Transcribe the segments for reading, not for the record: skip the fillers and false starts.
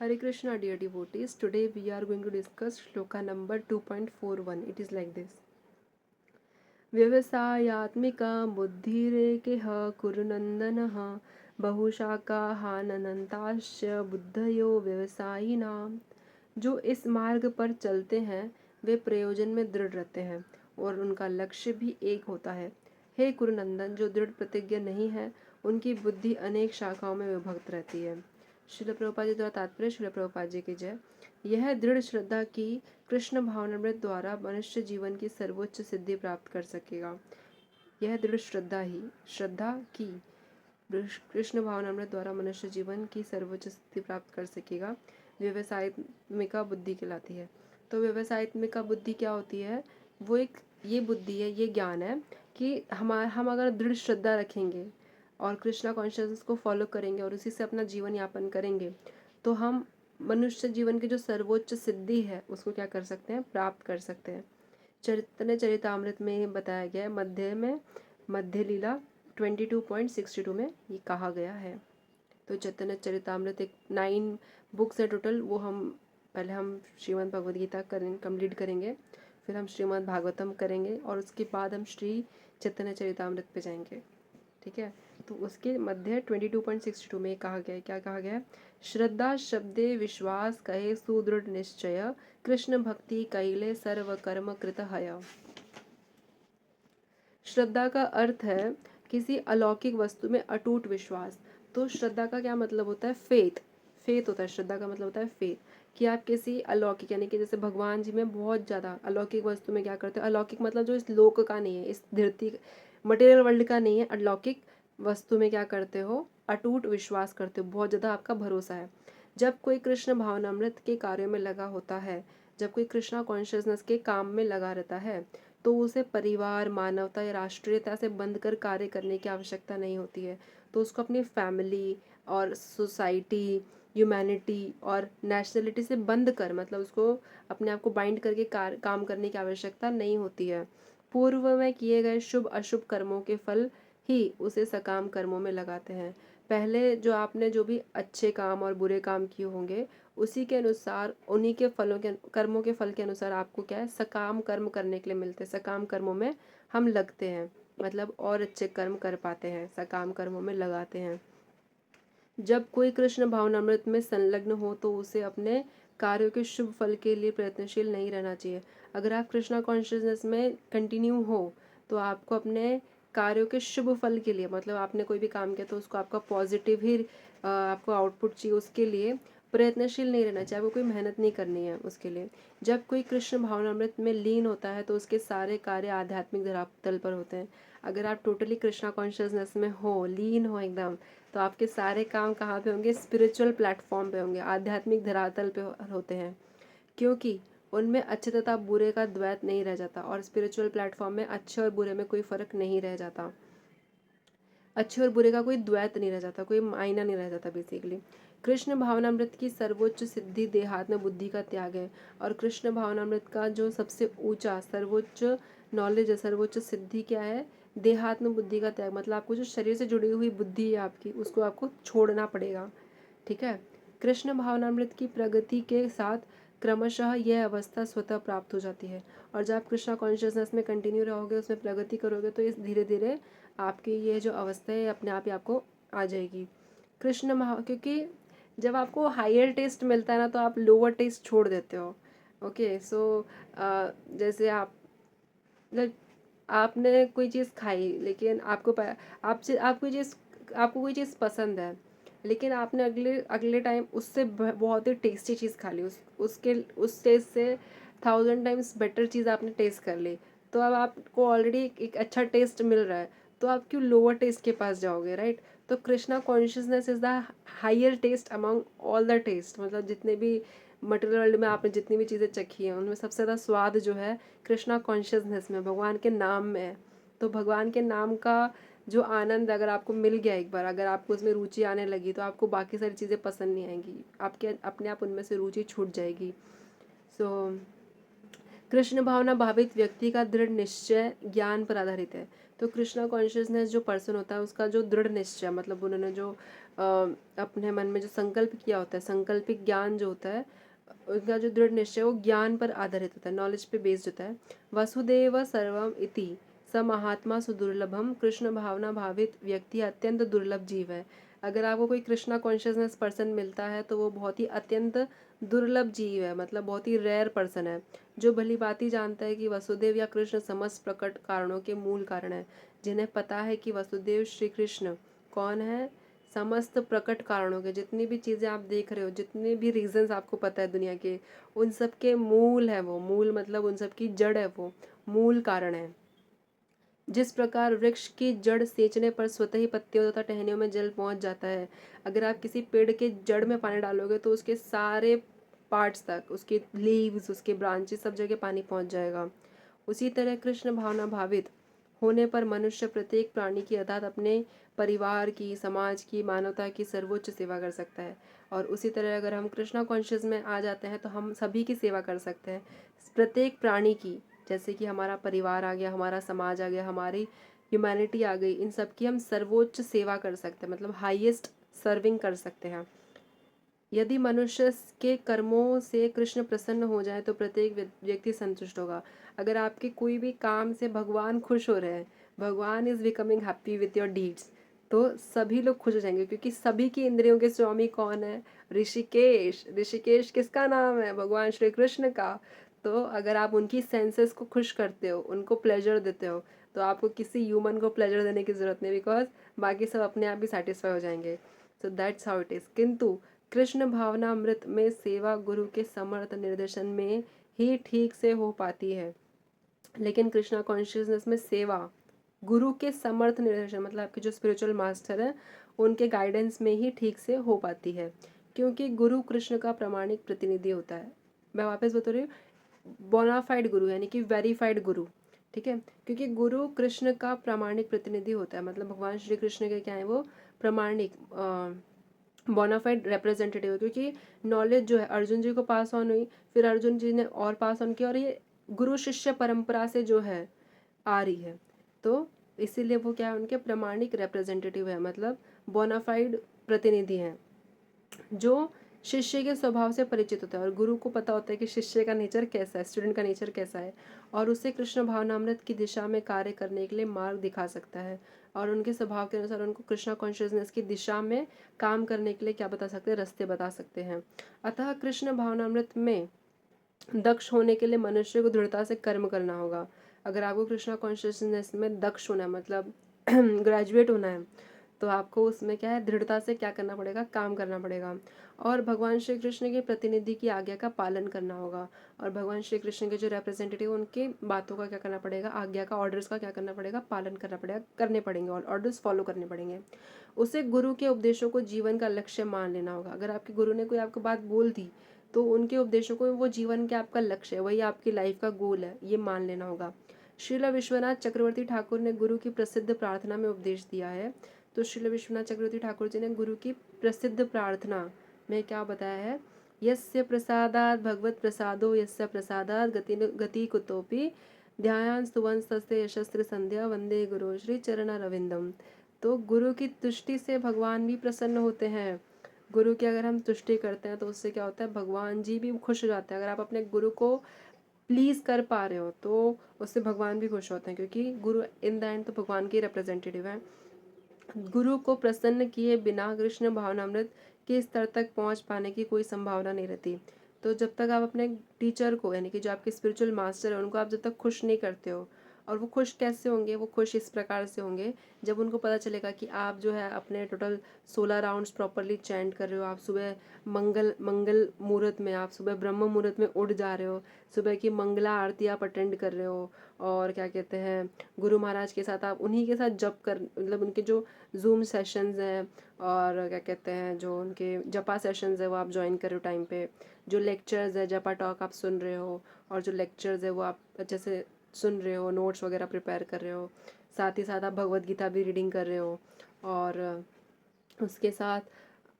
Hare Krishna, dear devotees. Today we are going to discuss shloka number 2.41. It is like this. व्यवसायात्मिका बुद्धिरेकेह कुरुनन्दनः बहुशाखाहानन्ताश्च बुद्धयो व्यवसायिनाम। जो इस मार्ग पर चलते हैं वे प्रयोजन में दृढ़ रहते हैं और उनका लक्ष्य भी एक होता है। हे कुरुनंदन, जो दृढ़ प्रतिज्ञ नहीं है उनकी बुद्धि अनेक शाखाओं में विभक्त रहती है। श्रील प्रभुपाद जी द्वारा तात्पर्य। श्रील प्रभुपाद जी की जय। यह दृढ़ श्रद्धा की कृष्ण भावनामृत द्वारा मनुष्य जीवन की सर्वोच्च सिद्धि प्राप्त कर सकेगा। यह दृढ़ श्रद्धा की कृष्ण भावनामृत द्वारा मनुष्य जीवन की सर्वोच्च सिद्धि प्राप्त कर सकेगा। व्यवसायत्मिका बुद्धि कहलाती है। तो व्यवसायत्मिका बुद्धि क्या होती है? वो एक ये बुद्धि है, ये ज्ञान है कि हम अगर दृढ़ श्रद्धा रखेंगे और कृष्णा कॉन्शियसनेस को फॉलो करेंगे और उसी से अपना जीवन यापन करेंगे तो हम मनुष्य जीवन की जो सर्वोच्च सिद्धि है उसको क्या कर सकते हैं? प्राप्त कर सकते हैं। चैतन्य चरितामृत में बताया गया है, मध्य लीला 22.62 में ये कहा गया है। तो चैतन्य चरितामृत एक 9 बुक्स है टोटल। वो पहले हम श्रीमद् भगवद गीता कंप्लीट करेंगे, फिर हम श्रीमद् भागवतम करेंगे और उसके बाद हम श्री चैतन्य चरितामृत पे जाएंगे। ठीक है। तो उसके मध्य 22.62 में कहा गया है, क्या कहा गया है? श्रद्धा शब्दे विश्वास कहे सुदृढ़ निश्चय कृष्ण भक्ति कैले सर्व कर्म कृत हय। श्रद्धा का अर्थ है किसी अलौकिक वस्तु में अटूट विश्वास। तो श्रद्धा का क्या मतलब होता है? फेथ होता है। श्रद्धा का मतलब होता है फेथ, कि आप किसी अलौकिक यानी कि जैसे भगवान जी में बहुत ज़्यादा अलौकिक वस्तु में क्या करते हो? अलौकिक मतलब जो इस लोक का नहीं है, इस धरती मटेरियल वर्ल्ड का नहीं है, अलौकिक वस्तु में क्या करते हो? अटूट विश्वास करते हो, बहुत ज़्यादा आपका भरोसा है। जब कोई कृष्ण भावनामृत के कार्यों में लगा होता है, जब कोई कृष्णा कॉन्शियसनेस के काम में लगा रहता है तो उसे परिवार, मानवता या राष्ट्रीयता से बंध कर कार्य करने की आवश्यकता नहीं होती है। तो उसको अपनी फैमिली और सोसाइटी, ह्यूमैनिटी और नेशनलिटी से बंद कर, मतलब उसको अपने आप को बाइंड करके काम करने की आवश्यकता नहीं होती है। पूर्व में किए गए शुभ अशुभ कर्मों के फल ही उसे सकाम कर्मों में लगाते हैं। पहले जो आपने जो भी अच्छे काम और बुरे काम किए होंगे उसी के अनुसार, उन्हीं के फलों के कर्मों के फल के अनुसार आपको क्या है? सकाम कर्म करने के लिए मिलते हैं। सकाम कर्मों में हम लगते हैं, मतलब और अच्छे कर्म कर पाते हैं, सकाम कर्मों में लगाते हैं। जब कोई कृष्ण भावनामृत में संलग्न हो तो उसे अपने कार्यों के शुभ फल के लिए प्रयत्नशील नहीं रहना चाहिए। अगर आप कृष्णा कॉन्शियसनेस में कंटिन्यू हो तो आपको अपने कार्यों के शुभ फल के लिए, मतलब आपने कोई भी काम किया तो उसको आपका पॉजिटिव ही आपको आउटपुट चाहिए, उसके लिए प्रयत्नशील नहीं रहना चाहिए, आपको कोई मेहनत नहीं करनी है उसके लिए। जब कोई कृष्ण भावनामृत में लीन होता है तो उसके सारे कार्य आध्यात्मिक धरातल पर होते हैं। अगर आप टोटली कृष्णा कॉन्शियसनेस में हो, लीन हो एकदम, तो आपके सारे काम कहाँ पे होंगे? स्पिरिचुअल प्लेटफॉर्म पे होंगे, आध्यात्मिक धरातल पे होते हैं, क्योंकि उनमें अच्छे तथा बुरे का द्वैत नहीं रह जाता और स्पिरिचुअल प्लेटफॉर्म में अच्छे और बुरे में कोई फर्क नहीं रह जाता। अच्छे और बुरे का कोई द्वैत नहीं रह जाता, कोई मायना नहीं रह जाता बेसिकली। कृष्ण भावनामृत की सर्वोच्च सिद्धि देहात्म बुद्धि का त्याग है और कृष्ण भावनामृत का जो सबसे ऊंचा सर्वोच्च नॉलेज है, सर्वोच्च सिद्धि क्या है? देहात्म बुद्धि का त्याग। मतलब आपको जो शरीर से जुड़ी हुई बुद्धि है आपकी, उसको आपको छोड़ना पड़ेगा। ठीक है। कृष्ण भावनामृत की प्रगति के साथ क्रमशः यह अवस्था स्वतः प्राप्त हो जाती है और जब आप कृष्णा कॉन्शियसनेस में कंटिन्यू रहोगे, उसमें प्रगति करोगे तो इस धीरे धीरे आपकी ये जो अवस्था है अपने आप ही आपको आ जाएगी। क्योंकि जब आपको हायर टेस्ट मिलता है ना तो आप लोअर टेस्ट छोड़ देते हो। ओके, सो जैसे आपने कोई चीज़ खाई लेकिन आपको कोई चीज़ पसंद है, लेकिन आपने अगले अगले टाइम उससे बहुत ही टेस्टी चीज़ खा ली, उस टेस्ट से 1000 टाइम्स बेटर चीज़ आपने टेस्ट कर ली, तो अब आपको ऑलरेडी एक अच्छा टेस्ट मिल रहा है, तो आप क्यों लोअर टेस्ट के पास जाओगे? राइट। तो Krishna consciousness is the higher taste among all the taste. मतलब जितने भी मटेरियल वर्ल्ड में आपने जितनी भी चीज़ें चखी हैं उनमें सबसे ज़्यादा स्वाद जो है कृष्णा कॉन्शियसनेस में, भगवान के नाम में है। तो भगवान के नाम का जो आनंद अगर आपको मिल गया एक बार, अगर आपको उसमें रुचि आने लगी तो आपको बाकी सारी चीज़ें पसंद नहीं आएंगी, आपके अपने आप उनमें से रुचि छूट जाएगी। सो कृष्ण भावना भावित व्यक्ति का दृढ़ निश्चय ज्ञान पर आधारित है। तो कृष्णा कॉन्शियसनेस जो पर्सन होता है उसका जो दृढ़ निश्चय, मतलब उन्होंने जो अपने मन में जो संकल्प किया होता है, संकल्पिक ज्ञान जो होता है, उनका जो दृढ़ निश्चय वो ज्ञान पर आधारित होता है, नॉलेज पे बेस्ड होता है। वसुदेव सर्वम इति स महात्मा सुदुर्लभम, कृष्ण भावना भावित व्यक्ति अत्यंत दुर्लभ जीव है। अगर आपको कोई कृष्णा कॉन्शियसनेस पर्सन मिलता है तो वो बहुत ही अत्यंत दुर्लभ जीव है, मतलब बहुत ही रेयर पर्सन है, जो भली भांति जानता है कि वसुदेव या कृष्ण समस्त प्रकट कारणों के मूल कारण है। जिन्हें पता है कि वसुदेव श्री कृष्ण कौन है, समस्त प्रकट कारणों के, जितनी भी चीज़ें आप देख रहे हो, जितने भी रीजंस आपको पता है दुनिया के, उन सब के मूल है वो, मूल मतलब उन सब की जड़ है वो, मूल कारण है। जिस प्रकार वृक्ष की जड़ सींचने पर स्वतः ही पत्तियों तथा टहनियों में जल पहुंच जाता है, अगर आप किसी पेड़ के जड़ में पानी डालोगे तो उसके सारे पार्ट्स तक, उसके लीव्स, उसके ब्रांचेस, सब जगह पानी पहुंच जाएगा। उसी तरह कृष्ण भावना भावित होने पर मनुष्य प्रत्येक प्राणी की, अर्थात अपने परिवार की, समाज की, मानवता की सर्वोच्च सेवा कर सकता है। और उसी तरह अगर हम कृष्णा कॉन्शियस में आ जाते हैं तो हम सभी की सेवा कर सकते हैं, प्रत्येक प्राणी की, जैसे कि हमारा परिवार आ गया, हमारा समाज आ गया, हमारी ह्यूमैनिटी आ गई, इन सब की हम सर्वोच्च सेवा कर सकते हैं, मतलब हाईएस्ट सर्विंग कर सकते हैं। यदि मनुष्य के कर्मों से कृष्ण प्रसन्न हो जाए तो प्रत्येक व्यक्ति संतुष्ट होगा। अगर आपके कोई भी काम से भगवान खुश हो रहे हैं, भगवान is becoming happy with your deeds, तो सभी लोग खुश हो जाएंगे, क्योंकि सभी की इंद्रियों के स्वामी कौन है? ऋषिकेश। ऋषिकेश किसका नाम है? भगवान श्री कृष्ण का। तो अगर आप उनकी सेंसेस को खुश करते हो, उनको प्लेजर देते हो, तो आपको किसी ह्यूमन को प्लेजर देने की जरूरत नहीं, बिकॉज बाकी सब अपने आप ही सेटिस्फाई हो जाएंगे। So that's how it is. किंतु कृष्ण भावनामृत में सेवा गुरु के समर्थ निर्देशन में ही ठीक से हो पाती है। लेकिन कृष्णा कॉन्शियसनेस में सेवा गुरु के समर्थ निर्देशन, मतलब आपके जो स्पिरिचुअल मास्टर है उनके गाइडेंस में ही ठीक से हो पाती है, क्योंकि गुरु कृष्ण का प्रामाणिक प्रतिनिधि होता है। मैं वापस बता रही हूँ, बोनाफाइड गुरु यानी कि वेरीफाइड गुरु, ठीक है, क्योंकि गुरु कृष्ण का प्रामाणिक प्रतिनिधि होता है, मतलब भगवान श्री कृष्ण के क्या है, वो प्रामाणिक बोनाफाइड रिप्रेजेंटेटिव है, क्योंकि नॉलेज जो है अर्जुन जी को पास ऑन हुई, फिर अर्जुन जी ने और पास ऑन किया, और ये गुरु शिष्य परंपरा से जो है आ रही है, तो इसीलिए वो क्या है, उनके प्रामाणिक रिप्रेजेंटेटिव है, मतलब बोनाफाइड प्रतिनिधि हैं, जो शिष्य के स्वभाव से परिचित होता है, और गुरु को पता होता है कि शिष्य का नेचर कैसा है, स्टूडेंट का नेचर कैसा है, और उसे कृष्ण भावनामृत की दिशा में कार्य करने के लिए मार्ग दिखा सकता है, और उनके स्वभाव के अनुसार उनको कृष्णा कॉन्शियसनेस की दिशा में काम करने के लिए क्या बता सकते हैं, रास्ते बता सकते हैं। अतः कृष्ण भावनामृत में दक्ष होने के लिए मनुष्य को दृढ़ता से कर्म करना होगा। अगर आपको कृष्णा कॉन्शियसनेस में दक्ष होना है, मतलब ग्रेजुएट होना है, तो आपको उसमें क्या है, दृढ़ता से क्या करना पड़ेगा, काम करना पड़ेगा, और भगवान श्री कृष्ण के प्रतिनिधि की आज्ञा का पालन करना होगा, और भगवान श्री कृष्ण के जो रिप्रेजेंटेटिव उनकी बातों का क्या करना पड़ेगा, आज्ञा का, ऑर्डर्स का क्या करना पड़ेगा, पालन करना पड़ेगा, करने पड़ेंगे, और ऑर्डर्स फॉलो करने पड़ेंगे। उसे गुरु के उपदेशों को जीवन का लक्ष्य मान लेना होगा। अगर आपके गुरु ने कोई आपको बात बोल दी तो उनके उपदेशों को वो जीवन के आपका लक्ष्य है, वही आपकी लाइफ का गोल है, ये मान लेना होगा। श्रील विश्वनाथ चक्रवर्ती ठाकुर ने गुरु की प्रसिद्ध प्रार्थना में उपदेश दिया है। तो श्रील विश्वनाथ चक्रवर्ती ठाकुर जी ने गुरु की प्रसिद्ध प्रार्थना में क्या बताया है, यस्य प्रसादात भगवत प्रसादो यस्य प्रसादात गति कुतोपि ध्यान स्तुवन सस्ते यशस्त्र संध्या वंदे गुरु श्री चरण रविंदम। तो गुरु की तुष्टि से भगवान भी प्रसन्न होते हैं। गुरु की अगर हम तुष्टि करते हैं तो उससे क्या होता है, भगवान जी भी खुश हो जाते हैं। अगर आप अपने गुरु को प्लीज़ कर पा रहे हो तो उससे भगवान भी खुश होते हैं, क्योंकि गुरु इन द एंड तो भगवान के रिप्रेजेंटेटिव हैं। गुरु को प्रसन्न किए बिना कृष्ण भावनामृत के स्तर तक पहुंच पाने की कोई संभावना नहीं रहती। तो जब तक आप अपने टीचर को, यानी कि जो आपके स्पिरिचुअल मास्टर है, उनको आप जब तक खुश नहीं करते हो, और वो खुश कैसे होंगे, वो खुश इस प्रकार से होंगे जब उनको पता चलेगा कि आप जो है अपने टोटल 16 राउंड्स प्रॉपरली चैंट कर रहे हो, आप सुबह मंगल मुहूर्त में, आप सुबह ब्रह्म मुहूर्त में उठ जा रहे हो, सुबह की मंगला आरती आप अटेंड कर रहे हो, और क्या कहते हैं, गुरु महाराज के साथ आप उन्हीं के साथ जप कर, मतलब उनके जो जूम सेशंस हैं, और क्या कहते हैं, जो उनके जपा सेशंस है वो आप ज्वाइन कर रहे हो टाइम पे, जो लेक्चर्स है, जपा टॉक आप सुन रहे हो, और जो लेक्चर्स है वो आप अच्छे से सुन रहे हो, नोट्स वगैरह प्रिपेयर कर रहे हो, साथ ही साथ आप भगवत गीता भी रीडिंग कर रहे हो, और उसके साथ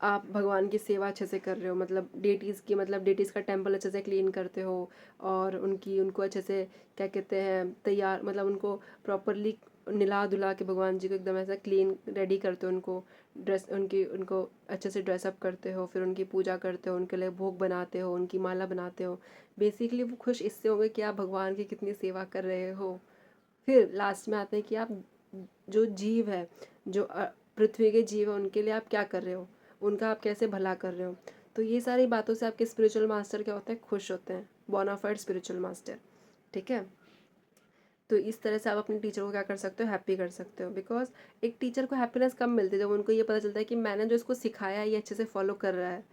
आप भगवान की सेवा अच्छे से कर रहे हो, मतलब डेटीज़ का टेम्पल अच्छे से क्लीन करते हो, और उनको अच्छे से क्या कहते हैं तैयार, मतलब उनको प्रॉपरली निला धुला के भगवान जी को एकदम ऐसा क्लीन रेडी करते हो, उनको उनको अच्छे से ड्रेसअप करते हो, फिर उनकी पूजा करते हो, उनके लिए भोग बनाते हो, उनकी माला बनाते हो। बेसिकली वो खुश इससे होंगे कि आप भगवान की कितनी सेवा कर रहे हो। फिर लास्ट में आते हैं कि आप जो जीव है, जो पृथ्वी के जीव है, उनके लिए आप क्या कर रहे हो, उनका आप कैसे भला कर रहे हो। तो ये सारी बातों से आपके स्पिरिचुअल मास्टर क्या होते हैं, खुश होते हैं, बोनाफाइड स्पिरिचुअल मास्टर। ठीक है। तो इस तरह से आप अपने टीचर को क्या कर सकते हो, हैप्पी कर सकते हो। बिकॉज एक टीचर को हैप्पीनेस कब मिलती है, जब उनको ये पता चलता है कि मैंने जो इसको सिखाया है ये अच्छे से फॉलो कर रहा है।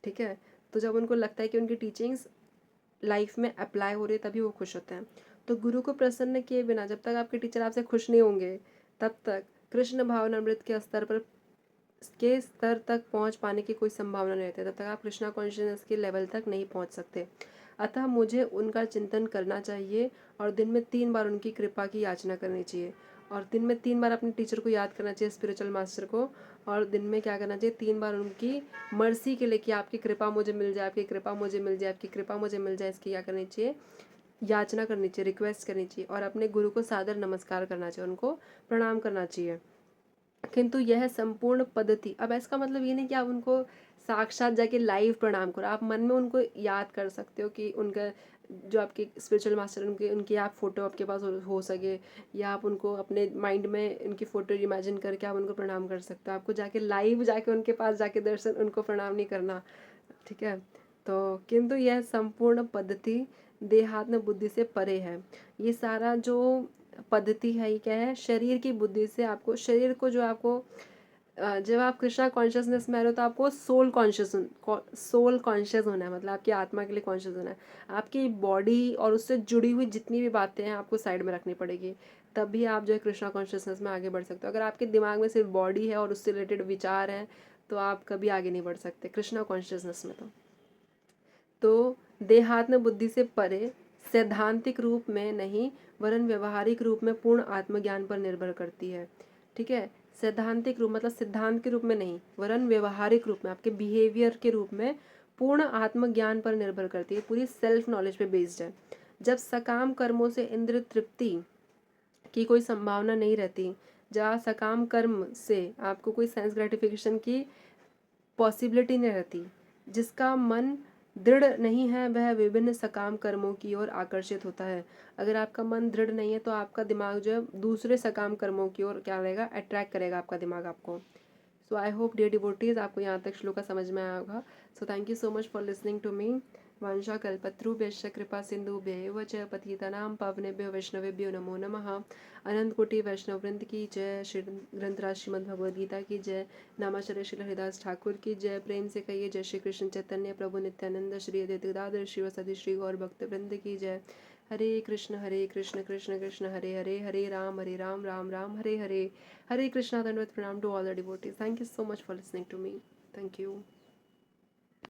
ठीक है। तो जब उनको लगता है कि उनकी टीचिंग्स लाइफ में अप्लाई हो रही है, तभी वो खुश होते हैं। तो गुरु को प्रसन्न किए बिना जब तक आपके टीचर आपसे खुश नहीं होंगे, तब तक कृष्ण भावनामृत के स्तर तक पहुंच पाने की कोई संभावना नहीं रहती। तब तक आप कृष्णा कॉन्शियसनेस के लेवल तक नहीं पहुंच सकते। अतः मुझे उनका चिंतन करना चाहिए और दिन में 3 बार उनकी कृपा की याचना करनी चाहिए। और दिन में 3 बार अपने टीचर को याद करना चाहिए, स्पिरिचुअल मास्टर को। और दिन में क्या करना चाहिए, 3 बार उनकी मर्सी के लिए कि आपकी कृपा मुझे मिल जाए, आपकी कृपा मुझे मिल जाए, आपकी कृपा मुझे मिल जाए, इसकी क्या करनी चाहिए, याचना करनी चाहिए, रिक्वेस्ट करनी चाहिए। और अपने गुरु को सादर नमस्कार करना चाहिए, उनको प्रणाम करना चाहिए। किंतु यह संपूर्ण पद्धति, अब इसका मतलब ये नहीं कि आप उनको साक्षात जाके लाइव प्रणाम करो, आप मन में उनको याद कर सकते हो कि उनका जो आपके स्पिरिचुअल मास्टर उनकी आप फोटो आपके पास हो सके, या आप उनको अपने माइंड में उनकी फोटो इमेजिन करके आप उनको प्रणाम कर सकते हो। आपको जाके लाइव जाके उनके पास जाके दर्शन उनको प्रणाम नहीं करना। ठीक है। तो किंतु यह संपूर्ण पद्धति देहात्म बुद्धि से परे है। ये सारा जो पद्धति है ये क्या है, शरीर की बुद्धि से आपको, शरीर को जो आपको जब आप कृष्णा कॉन्शियसनेस में आ रहे हो तो आपको सोल कॉन्शियस होना है, मतलब आपकी आत्मा के लिए कॉन्शियस होना है। आपकी बॉडी और उससे जुड़ी हुई जितनी भी बातें हैं आपको साइड में रखनी पड़ेगी, तभी आप जो है कृष्णा कॉन्शियसनेस में आगे बढ़ सकते हो। अगर आपके दिमाग में सिर्फ बॉडी है और उससे रिलेटेड विचार हैं तो आप कभी आगे नहीं बढ़ सकते कृष्णा कॉन्शियसनेस में। तो देहात्म बुद्धि से परे, सैद्धांतिक रूप में नहीं वरन व्यवहारिक रूप में पूर्ण आत्मज्ञान पर निर्भर करती है। ठीक है। सैद्धांतिक रूप मतलब सिद्धांत के रूप में नहीं, वरन व्यवहारिक रूप में, आपके बिहेवियर के रूप में पूर्ण आत्मज्ञान पर निर्भर करती है, पूरी सेल्फ नॉलेज पे बेस्ड है। जब सकाम कर्मों से इंद्र तृप्ति की कोई संभावना नहीं रहती, जहाँ सकाम कर्म से आपको कोई सेंस ग्रेटिफिकेशन की पॉसिबिलिटी नहीं रहती, जिसका मन दृढ़ नहीं है वह विभिन्न सकाम कर्मों की ओर आकर्षित होता है। अगर आपका मन दृढ़ नहीं है तो आपका दिमाग जो है दूसरे सकाम कर्मों की ओर क्या रहेगा, अट्रैक्ट करेगा आपका दिमाग आपको। So I hope dear devotees आपको यहाँ तक श्लोका समझ में आया होगा। So thank you so much for listening to me. वंशा कल्पत्रुभ्यश्च कृपा सिंधुभ्यैव च पतितानां पावनेभ्यो वैष्णवेभ्यो नमो नमः। अनंत कोटि वैष्णव वृंद की जय। श्री ग्रंथराज श्रीमद् भगवद गीता की जय। नामाचार्य श्री हरिदास ठाकुर की जय। प्रेम से कहिए जय श्री कृष्ण चैतन्य प्रभु नित्यानंद श्री अद्वैत गदाधर शिवसदि श्री गौर भक्त वृंद की जय। हरे कृष्ण कृष्ण कृष्ण हरे हरे, हरे राम राम राम हरे हरे, हरे कृष्णा। दंडवत प्रणाम to all the devotees. Thank you so much for listening to me. Thank you.